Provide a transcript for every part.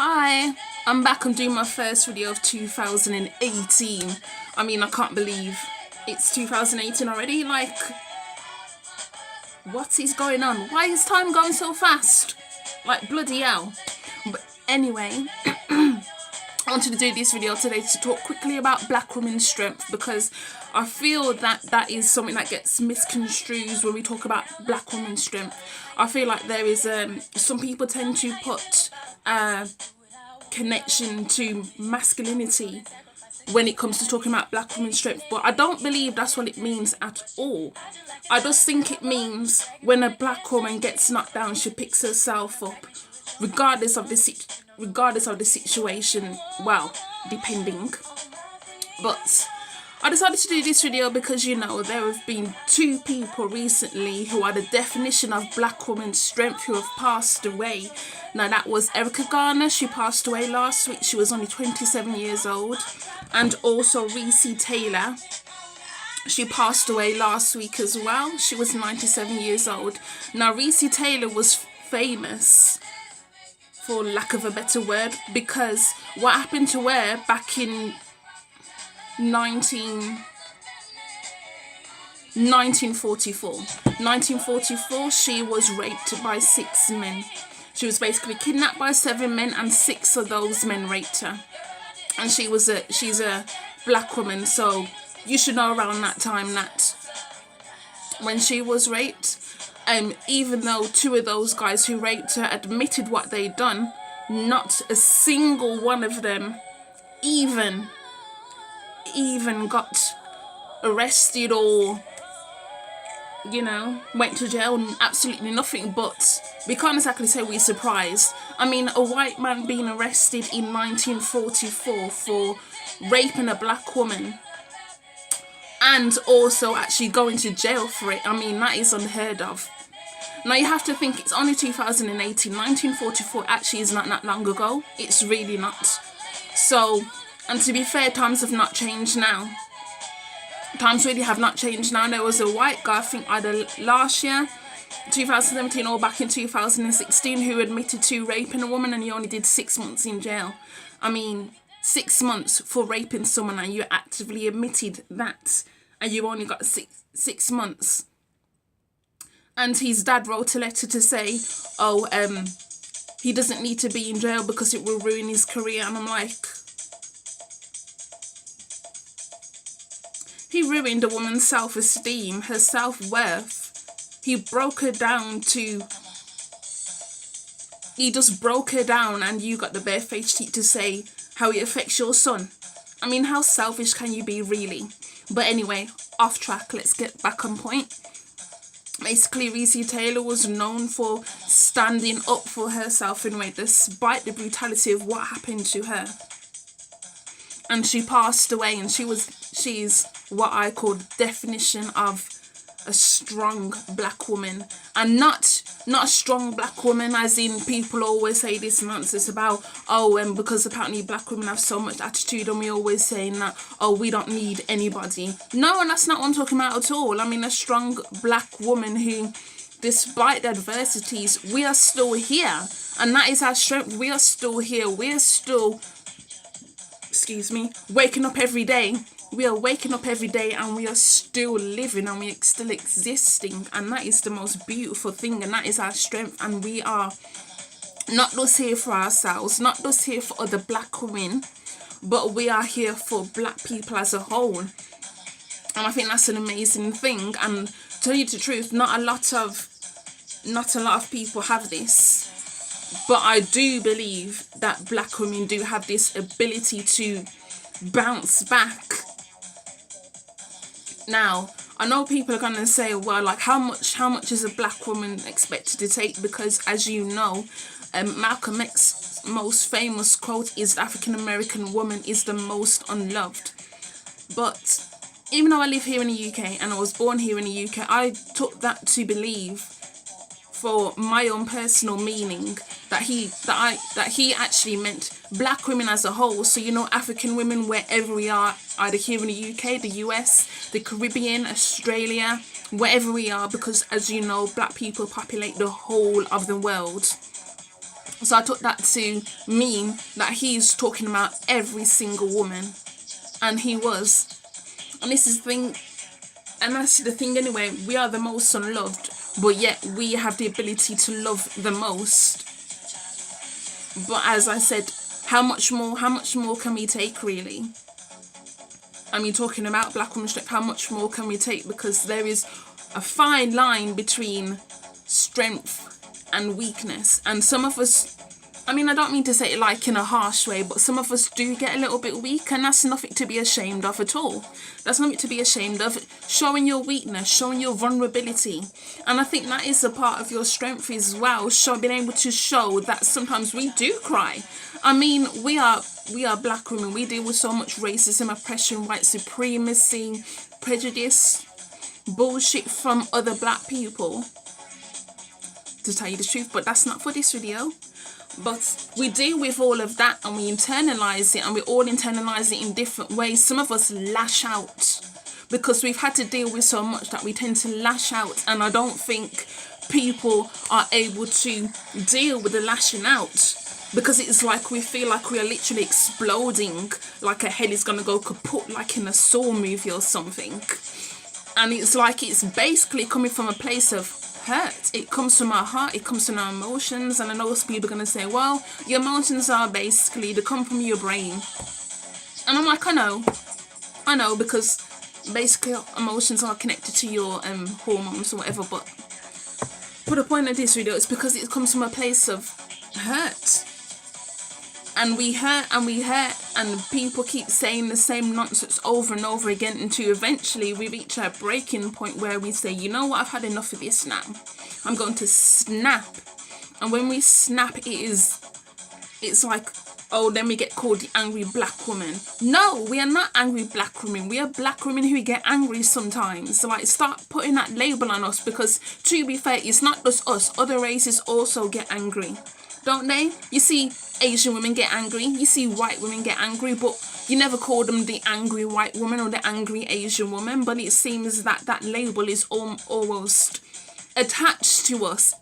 Hi, I'm back. I'm doing my first video of 2018. I mean, I can't believe it's 2018 already. Like, what is going on? Why is time going so fast? Like, bloody hell. But anyway, I wanted to do this video today to talk quickly about black women's strength, because I feel that that is something that gets misconstrued when we talk about black women's strength. I feel like there is some people tend to put connection to masculinity when it comes to talking about black women's strength, but I don't believe that's what it means at all. I just think it means when a black woman gets knocked down, she picks herself up, regardless of the situation. Well, depending. But I decided to do this video because, you know, there have been two people recently who are the definition of black woman's strength who have passed away. Now, that was Erica Garner. She passed away last week. She was only 27 years old. And also Reese Taylor. She passed away last week as well. She was 97 years old. Now, Reese Taylor was famous, for lack of a better word, because what happened to her back in 1944, she was raped by 6 men. She was basically kidnapped by 7 men, and 6 of those men raped her. And she's a black woman, so you should know around that time that when she was raped, even though 2 of those guys who raped her admitted what they'd done, not a single one of them even got arrested or, you know, went to jail. Absolutely nothing. But we can't exactly say we're surprised. I mean, a white man being arrested in 1944 for raping a black woman and also actually going to jail for it, I mean, that is unheard of. Now, you have to think it's only 2018. 1944 actually is not that long ago. It's really not. So, and to be fair, times have not changed now. Times really have not changed now. There was a white guy, I think either last year, 2017, or back in 2016, who admitted to raping a woman, and he only did 6 months in jail. I mean, 6 months for raping someone, and you actively admitted that, and you only got six months. And his dad wrote a letter to say, he doesn't need to be in jail because it will ruin his career. And I'm like, he ruined a woman's self-esteem, her self-worth. He just broke her down, and you got the barefaced cheek to say how it affects your son. I mean, how selfish can you be, really? But anyway, off track, let's get back on point. Basically, Reese Taylor was known for standing up for herself in a way, despite the brutality of what happened to her. And she passed away, and she's what I call the definition of a strong black woman. And not a strong black woman as in people always say this nonsense about, because apparently black women have so much attitude, and we always saying that, we don't need anybody. No, and that's not what I'm talking about at all. I mean, a strong black woman who, despite the adversities, we are still here. And that is our strength. We are still here. We are still, waking up every day. We are waking up every day, and we are still living, and we are still existing, and that is the most beautiful thing, and that is our strength. And we are not just here for ourselves, not just here for other black women, but we are here for black people as a whole. And I think that's an amazing thing. And to tell you the truth, not a lot of people have this. But I do believe that black women do have this ability to bounce back. Now, I know people are going to say, well, like, how much is a black woman expected to take? Because, as you know, Malcolm X's most famous quote is, the African-American woman is the most unloved. But even though I live here in the UK and I was born here in the UK, I took that to believe, for my own personal meaning, that he actually meant black women as a whole. So, you know, African women wherever we are, either here in the UK, the US, the Caribbean, Australia, wherever we are, because as you know, black people populate the whole of the world. So I took that to mean that he's talking about every single woman. And he was. And this is the thing, and that's the thing anyway, we are the most unloved, but yet we have the ability to love the most. But as I said, how much more can we take, really? I mean, talking about black women's strength, how much more can we take? Because there is a fine line between strength and weakness. And some of us, I mean, I don't mean to say it like in a harsh way, but some of us do get a little bit weak, and that's nothing to be ashamed of at all. That's nothing to be ashamed of. Showing your weakness, showing your vulnerability. And I think that is a part of your strength as well, being able to show that sometimes we do cry. I mean, we are black women. We deal with so much racism, oppression, white supremacy, prejudice, bullshit from other black people, to tell you the truth, but that's not for this video. But we deal with all of that, and we internalize it, and we all internalize it in different ways. Some of us lash out because we've had to deal with so much that we tend to lash out, and I don't think people are able to deal with the lashing out, because it's like we feel like we are literally exploding, like a head is gonna go kaput, like in a Saw movie or something. And it's like it's basically coming from a place of hurt. It comes from our heart, it comes from our emotions. And I know people are going to say, well, your emotions are basically, they come from your brain. And I'm like, I know, because basically emotions are connected to your hormones or whatever. But for the point of this video, it's because it comes from a place of hurt. And we hurt, and people keep saying the same nonsense over and over again, until eventually we reach a breaking point where we say, you know what, I've had enough of this now. I'm going to snap. And when we snap, it's like, oh, then we get called the angry black woman. No, we are not angry black women. We are black women who get angry sometimes. So like, start putting that label on us, because to be fair, it's not just us. Other races also get angry, don't they? You see Asian women get angry, you see white women get angry, but you never call them the angry white woman or the angry Asian woman. But it seems that that label is almost attached to us,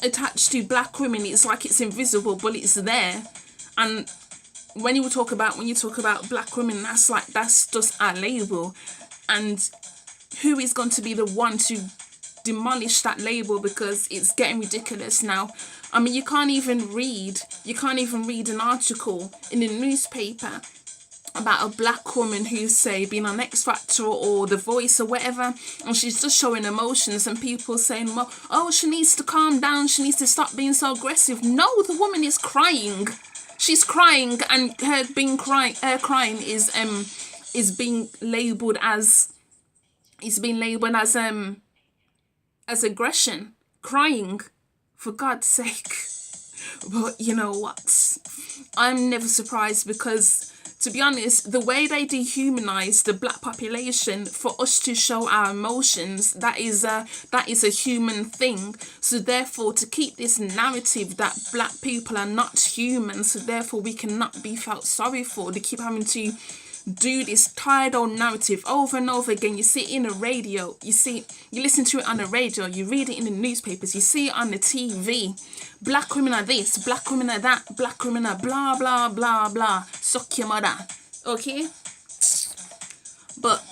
attached to black women. It's like it's invisible, but it's there. And when you talk about black women, that's just our label. And who is going to be the one to demolish that label? Because it's getting ridiculous now. I mean, you can't even read an article in the newspaper about a black woman who's, say, been on X Factor or The Voice or whatever, and she's just showing emotions, and people saying, well, oh, she needs to calm down, she needs to stop being so aggressive. No, the woman is crying. She's crying, and her crying is being labelled as aggression. Crying, for God's sake. But you know what? I'm never surprised, because to be honest, the way they dehumanize the black population for us to show our emotions, that is a human thing. So therefore, to keep this narrative that black people are not human, so therefore we cannot be felt sorry for, they keep having to do this tired old narrative over and over again. You see it in the radio, you listen to it on the radio, you read it in the newspapers, you see it on the TV. Black women are this, black women are that, black women are blah blah blah blah, suck your mother. Okay, but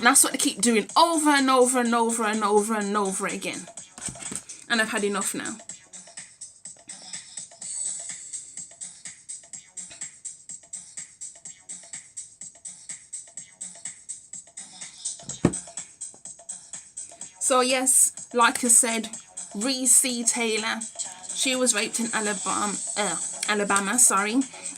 that's what they keep doing over and over and over and over and over again, and I've had enough now. So yes, like I said, Reese Taylor, she was raped in Alabama,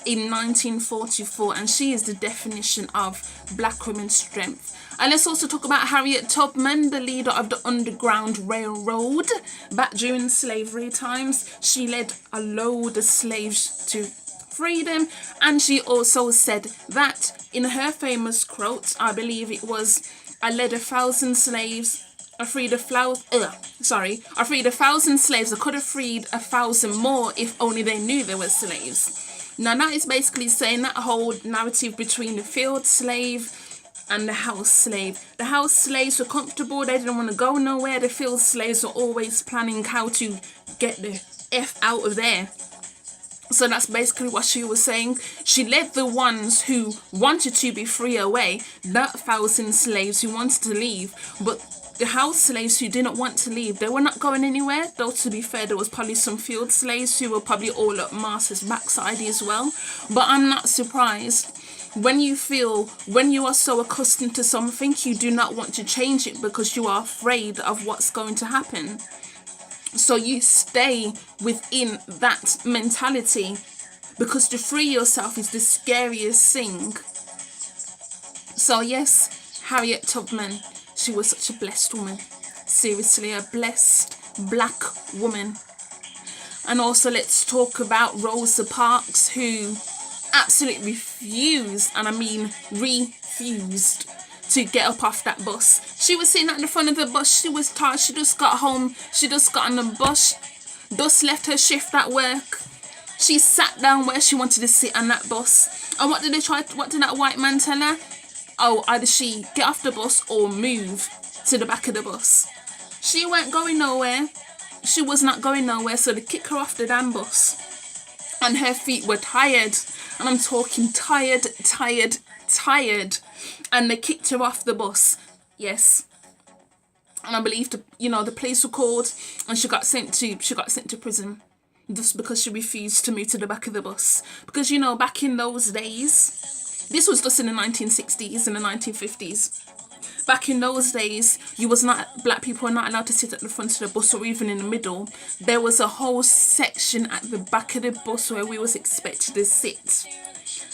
in 1944, and she is the definition of black women's strength. And let's also talk about Harriet Tubman, the leader of the Underground Railroad. Back during slavery times, she led a load of slaves to freedom, and she also said that in her famous quote, I believe it was, I led 1,000 slaves, I freed 1,000 slaves. I could have freed 1,000 more if only they knew they were slaves. Now that is basically saying that whole narrative between the field slave and the house slave. The house slaves were comfortable, they didn't want to go nowhere. The field slaves were always planning how to get the F out of there. So that's basically what she was saying. She led the ones who wanted to be free away, not thousand slaves who wanted to leave, but the house slaves who didn't want to leave, they were not going anywhere. Though to be fair, there was probably some field slaves who were probably all up master's backside as well. But I'm not surprised. When you are so accustomed to something, you do not want to change it because you are afraid of what's going to happen. So you stay within that mentality because to free yourself is the scariest thing. So yes, Harriet Tubman, she was such a blessed woman. Seriously, a blessed black woman. And also let's talk about Rosa Parks, who absolutely refused, and I mean refused, to get up off that bus. She was sitting at the front of the bus. She was tired. She just got home. She just got on the bus. Just left her shift at work. She sat down where she wanted to sit on that bus. And what did that white man tell her? Oh, either she get off the bus or move to the back of the bus. She weren't going nowhere. She was not going nowhere. So they kicked her off the damn bus. And her feet were tired. And I'm talking tired. And they kicked her off the bus. Yes. And I believe the police were called and she got sent to prison just because she refused to move to the back of the bus. Because back in those days, this was just in the 1960s and the 1950s. Back in those days, black people were not allowed to sit at the front of the bus or even in the middle. There was a whole section at the back of the bus where we was expected to sit.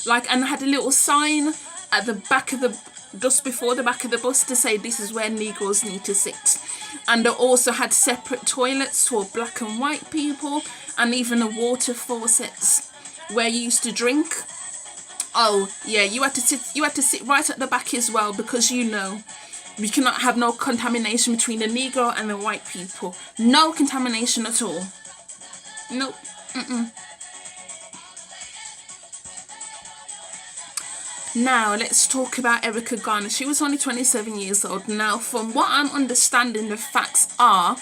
And I had a little sign at the back of just before the back of the bus to say this is where Negroes need to sit. And they also had separate toilets for black and white people, and even a water faucets where you used to drink. Oh yeah, you had to sit right at the back as well, because we cannot have no contamination between the Negro and the white people. No contamination at all. Nope. Now, let's talk about Erica Garner. She was only 27 years old. Now, from what I'm understanding, the facts are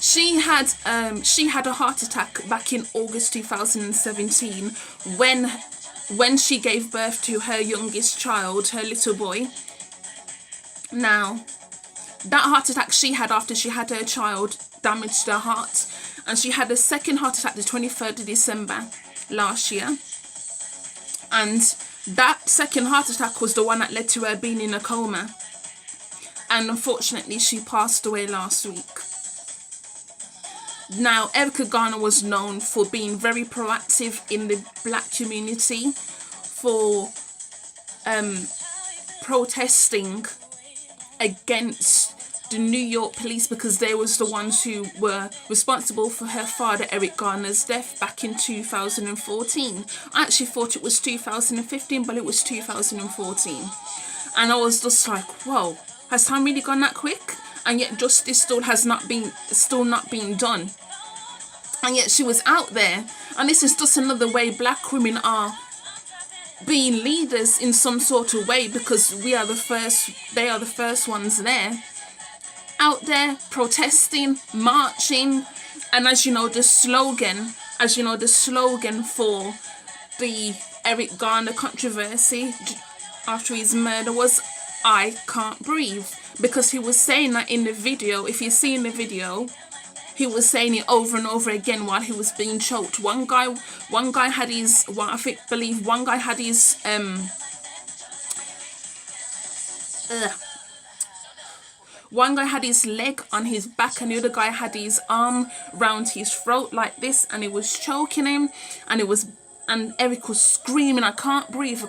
she had a heart attack back in August 2017 when she gave birth to her youngest child, her little boy. Now, that heart attack she had after she had her child damaged her heart, and she had a second heart attack the 23rd of December last year. And that second heart attack was the one that led to her being in a coma. And unfortunately, she passed away last week. Now, Erica Garner was known for being very proactive in the black community, for protesting against the New York police, because they was the ones who were responsible for her father Eric Garner's death back in 2014. I actually thought it was 2015, but it was 2014. And I was just like, whoa, has time really gone that quick? And yet justice still not been done. And yet she was out there. And this is just another way black women are being leaders in some sort of way, because they are the first ones there. Out there protesting, marching, and as you know, the slogan for the Eric Garner controversy after his murder was "I can't breathe," because he was saying that in the video. If you see in the video, he was saying it over and over again while he was being choked. One guy had his one guy had his leg on his back, and the other guy had his arm round his throat like this, and it was choking him, and Eric was screaming, I can't breathe.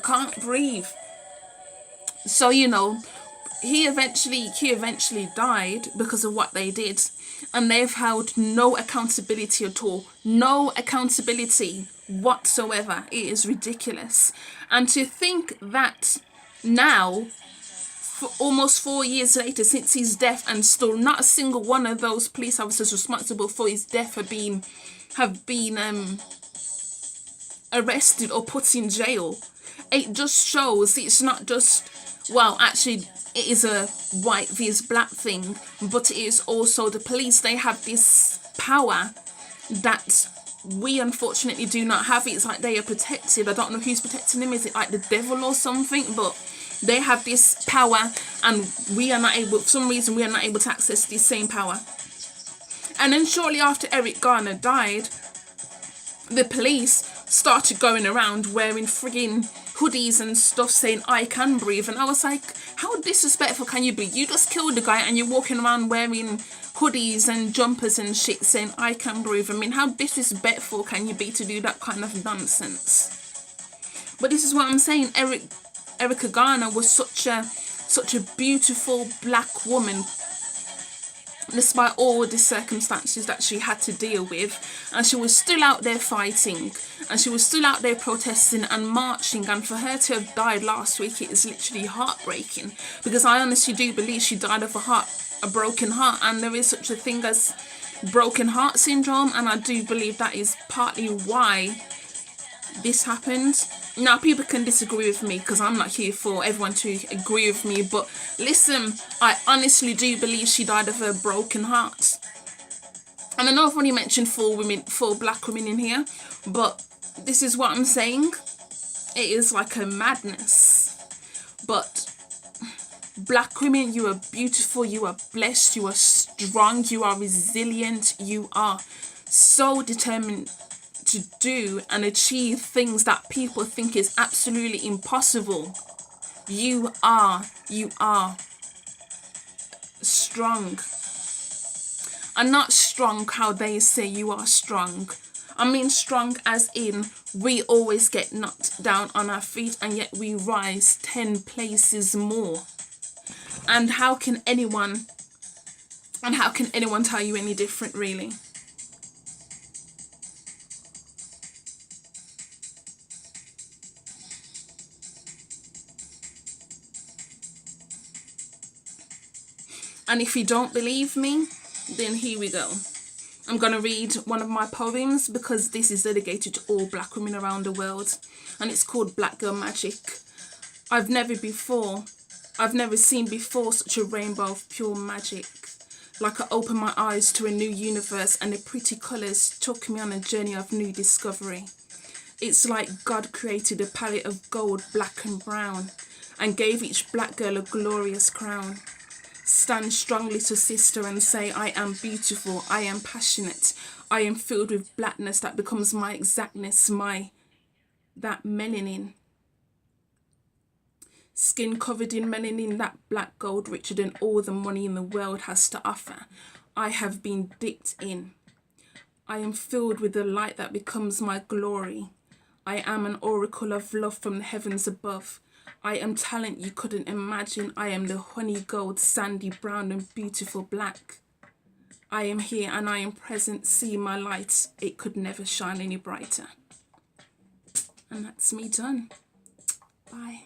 So he eventually died because of what they did, and they've held no accountability at all. No accountability whatsoever. It is ridiculous. And to think that now, almost 4 years later since his death, and still not a single one of those police officers responsible for his death have been arrested or put in jail. It just shows it's not just, well, actually it is a white vs black thing, but it is also the police. They have this power that we unfortunately do not have. It's like they are protected. I don't know who's protecting them. Is it like the devil or something? But they have this power, and we are not able, for some reason, we are not able to access this same power. And then shortly after Eric Garner died, the police started going around wearing frigging hoodies and stuff saying I can breathe. And I was like, how disrespectful can you be? You just killed the guy and you're walking around wearing hoodies and jumpers and shit saying I can breathe. I mean, how disrespectful can you be to do that kind of nonsense? But this is what I'm saying. Erica Garner was such a beautiful black woman, despite all the circumstances that she had to deal with, and she was still out there fighting, and she was still out there protesting and marching. And for her to have died last week, it is literally heartbreaking, because I honestly do believe she died of a broken heart, and there is such a thing as broken heart syndrome, and I do believe that is partly why this happened. Now, people can disagree with me because I'm not here for everyone to agree with me, but listen, I honestly do believe she died of a broken heart. And I know I've only mentioned 4 black women in here, but this is what I'm saying. It is like a madness. But black women, you are beautiful, you are blessed, you are strong, you are resilient, you are so determined to do and achieve things that people think is absolutely impossible. You are strong. And not strong how they say you are strong. I mean strong as in we always get knocked down on our feet and yet we rise 10 places more. And how can anyone tell you any different, really? And if you don't believe me, then here we go. I'm going to read one of my poems because this is dedicated to all black women around the world. And it's called Black Girl Magic. I've never seen before such a rainbow of pure magic. Like I opened my eyes to a new universe and the pretty colours took me on a journey of new discovery. It's like God created a palette of gold, black and brown and gave each black girl a glorious crown. Stand strong, little sister, and say, I am beautiful, I am passionate, I am filled with blackness that becomes my exactness, that melanin. Skin covered in melanin, that black gold richer than all the money in the world has to offer. I have been dipped in. I am filled with the light that becomes my glory. I am an oracle of love from the heavens above. I am talent you couldn't imagine. I am the honey gold, sandy brown and beautiful black. I am here and I am present. See my light. It could never shine any brighter. And that's me done. Bye.